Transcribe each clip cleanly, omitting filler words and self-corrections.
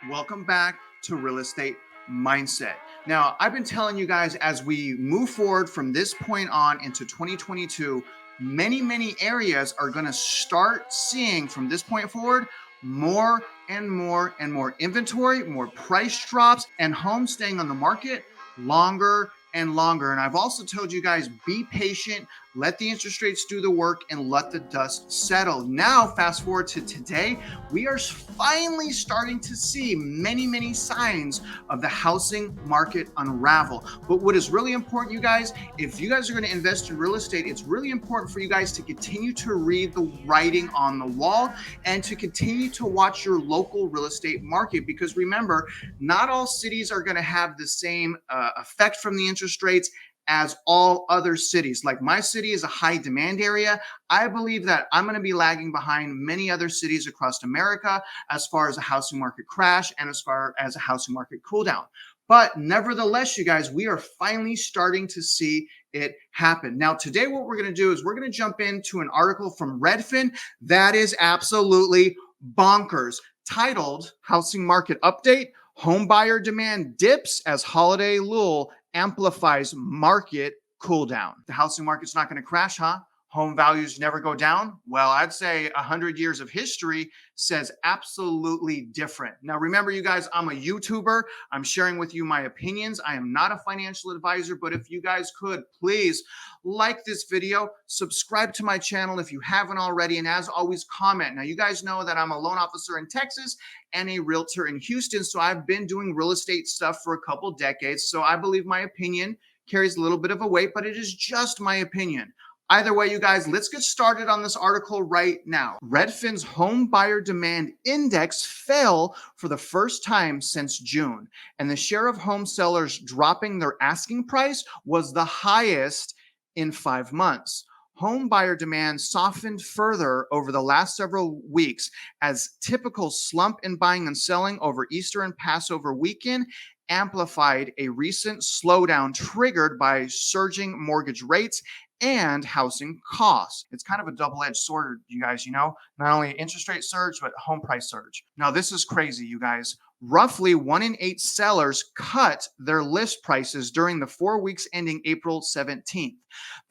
Welcome back to Real Estate Mindset. Now, I've been telling you guys as we move forward from this point on into 2022, many areas are going to start seeing from this point forward more and more inventory, more price drops, and homes staying on the market longer and longer. And I've also told you guys, be patient, let the interest rates do the work, and let the dust settle. Now, fast forward to today, we are finally starting to see many signs of the housing market unravel. But what is really important, you guys, if you guys are going to invest in real estate, it's really important for you guys to continue to read the writing on the wall and to continue to watch your local real estate market. Because remember, not all cities are going to have the same effect from the interest rates as all other cities. Like my city is a high demand area. I believe that I'm going to be lagging behind many other cities across America as far as a housing market crash and as far as a housing market cool down. But nevertheless, you guys, we are finally starting to see it happen. Now, today, what we're going to do is we're going to jump into an article from Redfin that is absolutely bonkers, titled Housing Market Update, Home Buyer Demand Dips as Holiday Lull Amplifies Market Cool Down. The housing market's not going to crash, huh? Home values never go down? Well, I'd say 100 years of history says absolutely different. Now, remember, you guys, I'm a YouTuber. I'm sharing with you my opinions. I am not a financial advisor, but if you guys could, please like this video, subscribe to my channel if you haven't already, and as always, comment. Now, you guys know that I'm a loan officer in Texas and a realtor in Houston, so I've been doing real estate stuff for a couple decades, so I believe my opinion carries a little bit of a weight, but it is just my opinion. Either way, you guys, let's get started on this article right now. Redfin's home buyer demand index fell for the first time since June, and the share of home sellers dropping their asking price was the highest in 5 months. Home buyer demand softened further over the last several weeks as typical slump in buying and selling over Easter and Passover weekend amplified a recent slowdown triggered by surging mortgage rates and housing costs. It's kind of a double-edged sword, you guys, not only interest rate surge, but home price surge. Now, this is crazy, you guys. Roughly 1 in 8 sellers cut their list prices during the 4 weeks ending April 17th,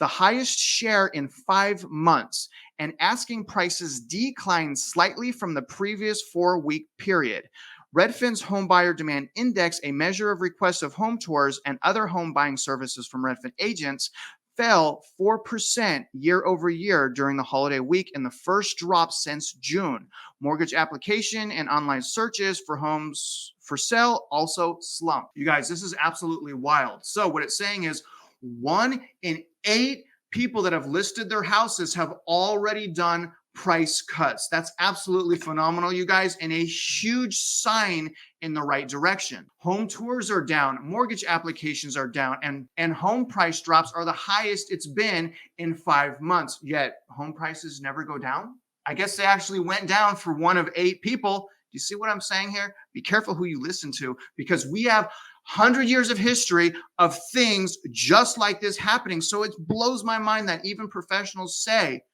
the highest share in 5 months, and asking prices declined slightly from the previous 4-week period. Redfin's Home Buyer Demand Index, a measure of requests of home tours and other home buying services from Redfin agents, fell 4% year over year during the holiday week in the first drop since June. Mortgage application and online searches for homes for sale also slumped. You guys, this is absolutely wild. So what it's saying is 1 in 8 people that have listed their houses have already done price cuts. That's absolutely phenomenal, you guys, and a huge sign in the right direction. Home tours are down, mortgage applications are down, and home price drops are the highest it's been in 5 months. Yet home prices never go down. I guess they actually went down for 1 of 8 people. Do you see what I'm saying here? Be careful who you listen to, because we have 100 years of history of things just like this happening. So it blows my mind that even professionals say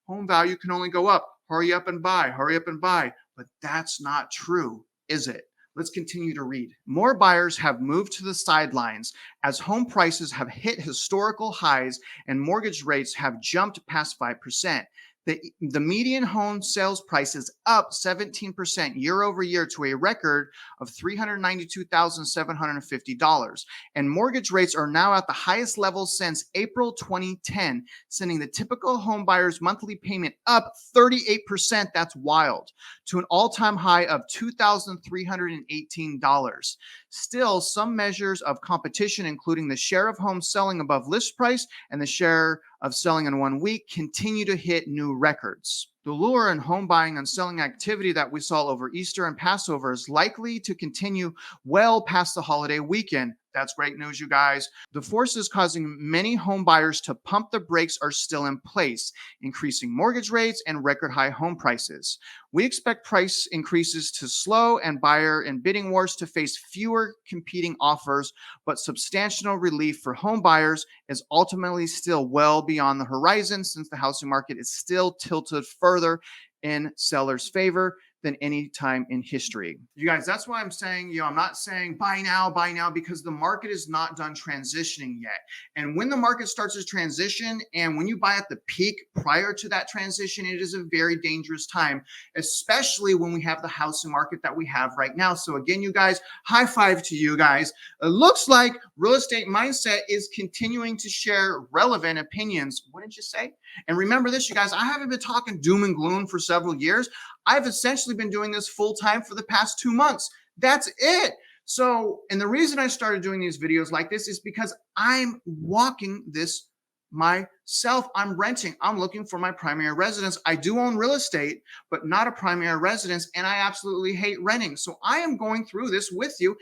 home value can only go up. Hurry up and buy, hurry up and buy. But that's not true, is it? Let's continue to read. More buyers have moved to the sidelines as home prices have hit historical highs and mortgage rates have jumped past 5%. The median home sales price is up 17% year over year to a record of $392,750. And mortgage rates are now at the highest level since April 2010, sending the typical home buyer's monthly payment up 38%. That's wild. To an all-time high of $2,318. Still, some measures of competition, including the share of homes selling above list price and the share of selling in 1 week, continue to hit new records. The lure in home buying and selling activity that we saw over Easter and Passover is likely to continue well past the holiday weekend. That's great news, you guys. The forces causing many home buyers to pump the brakes are still in place, increasing mortgage rates and record high home prices. We expect price increases to slow and buyer and bidding wars to face fewer competing offers, but substantial relief for home buyers is ultimately still well beyond the horizon, since the housing market is still tilted further further in sellers' favor than any time in history. You guys, that's why I'm saying, I'm not saying buy now, because the market is not done transitioning yet. And when the market starts to transition, and when you buy at the peak prior to that transition, it is a very dangerous time, especially when we have the housing market that we have right now. So again, you guys, high five to you guys. It looks like Real Estate Mindset is continuing to share relevant opinions. Wouldn't you say? And remember this, you guys, I haven't been talking doom and gloom for several years. I've essentially been doing this full time for the past 2 months. That's it. So, and the reason I started doing these videos like this is because I'm walking this myself. I'm renting. I'm looking for my primary residence. I do own real estate, but not a primary residence. And I absolutely hate renting. So I am going through this with you.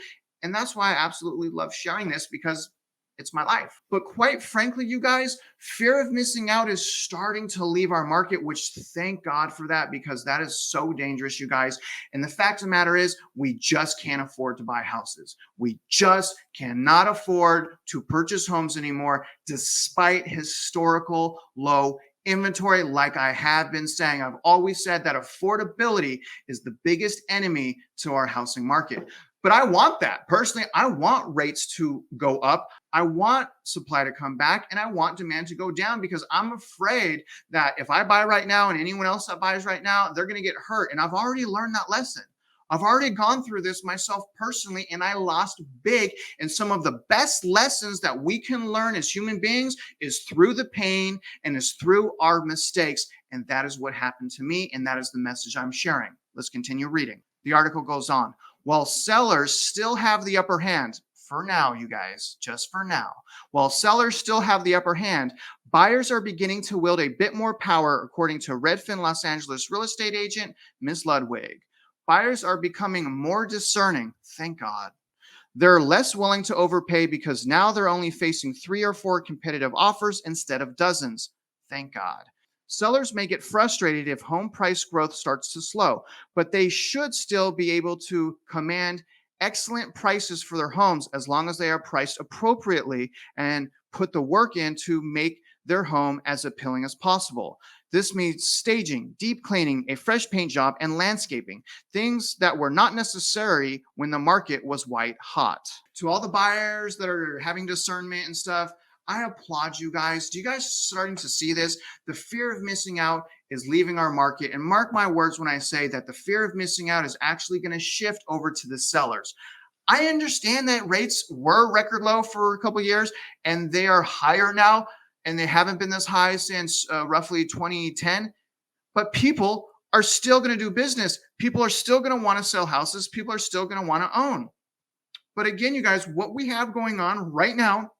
And that's why I absolutely love sharing this, because it's my life. But quite frankly, you guys, fear of missing out is starting to leave our market, which thank God for that, because that is so dangerous, you guys. And the fact of the matter is, we just can't afford to buy houses. We just cannot afford to purchase homes anymore, despite historical low inventory. Like I have been saying, I've always said that affordability is the biggest enemy to our housing market. But I want that. Personally, I want rates to go up. I want supply to come back, and I want demand to go down, because I'm afraid that if I buy right now and anyone else that buys right now, they're going to get hurt. And I've already learned that lesson. I've already gone through this myself personally, and I lost big. And some of the best lessons that we can learn as human beings is through the pain and is through our mistakes. And that is what happened to me. And that is the message I'm sharing. Let's continue reading. The article goes on. While sellers still have the upper hand, for now, you guys, just for now, while sellers still have the upper hand, buyers are beginning to wield a bit more power, according to Redfin Los Angeles real estate agent, Ms. Ludwig. Buyers are becoming more discerning, thank God. They're less willing to overpay, because now they're only facing 3 or 4 competitive offers instead of dozens, thank God. Sellers may get frustrated if home price growth starts to slow, but they should still be able to command excellent prices for their homes, as long as they are priced appropriately and put the work in to make their home as appealing as possible. This means staging, deep cleaning, a fresh paint job, and landscaping, things that were not necessary when the market was white hot. To all the buyers that are having discernment and stuff, I applaud you guys. Do you guys starting to see this? The fear of missing out is leaving our market. And mark my words when I say that the fear of missing out is actually going to shift over to the sellers. I understand that rates were record low for a couple of years, and they are higher now, and they haven't been this high since roughly 2010. But people are still going to do business. People are still going to want to sell houses. People are still going to want to own. But again, you guys, what we have going on right now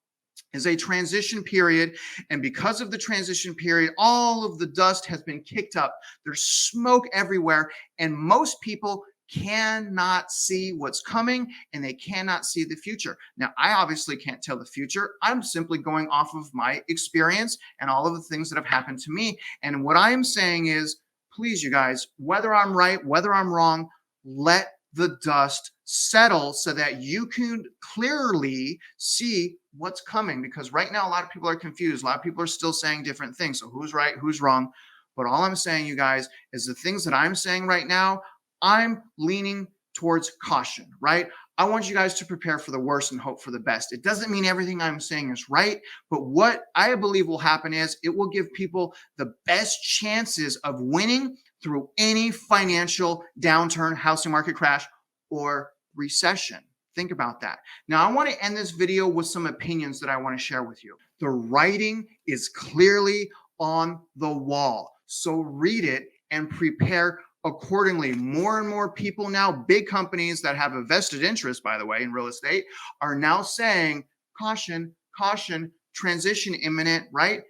is a transition period. And because of the transition period, all of the dust has been kicked up. There's smoke everywhere. And most people cannot see what's coming, and they cannot see the future. Now, I obviously can't tell the future. I'm simply going off of my experience and all of the things that have happened to me. And what I'm saying is, please, you guys, whether I'm right, whether I'm wrong, let the dust settle so that you can clearly see what's coming. Because right now, a lot of people are confused. A lot of people are still saying different things. So who's right, who's wrong? But all I'm saying, you guys, is the things that I'm saying right now, I'm leaning towards caution, right? I want you guys to prepare for the worst and hope for the best. It doesn't mean everything I'm saying is right, but what I believe will happen is it will give people the best chances of winning through any financial downturn, housing market crash, or recession. Think about that. Now, I want to end this video with some opinions that I want to share with you. The writing is clearly on the wall, so read it and prepare accordingly. More and more people now, big companies that have a vested interest, by the way, in real estate, are now saying, caution, caution, transition imminent, right?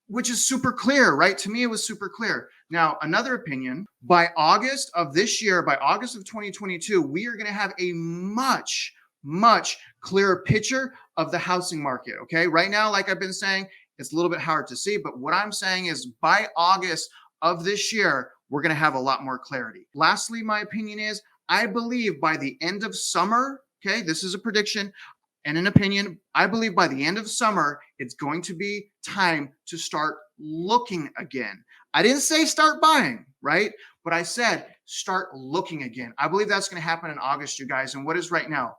Which is super clear, right? To me, it was super clear. Now, another opinion, by August of this year, by August of 2022, we are going to have a much clearer picture of the housing market, okay? Right now, like I've been saying, it's a little bit hard to see, but what I'm saying is by August of this year, we're going to have a lot more clarity. Lastly, my opinion is, I believe by the end of summer, okay, this is a prediction and an opinion, I believe by the end of summer, it's going to be time to start looking again. I didn't say start buying. right? But I said, start looking again. I believe that's going to happen in August, you guys. And what is right now?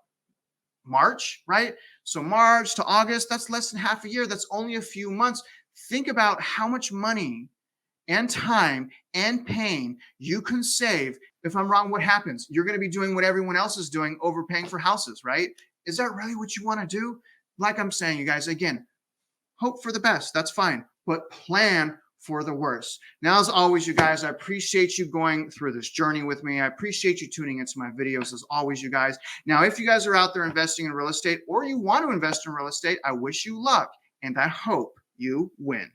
March, right? So March to August, that's less than half a year. That's only a few months. Think about how much money and time and pain you can save. If I'm wrong, what happens? You're going to be doing what everyone else is doing, overpaying for houses, right? Is that really what you want to do? Like I'm saying, you guys, again, hope for the best. That's fine, but plan for the worst. Now, as always, you guys, I appreciate you going through this journey with me. I appreciate you tuning into my videos as always, you guys. Now, if you guys are out there investing in real estate or you want to invest in real estate, I wish you luck and I hope you win.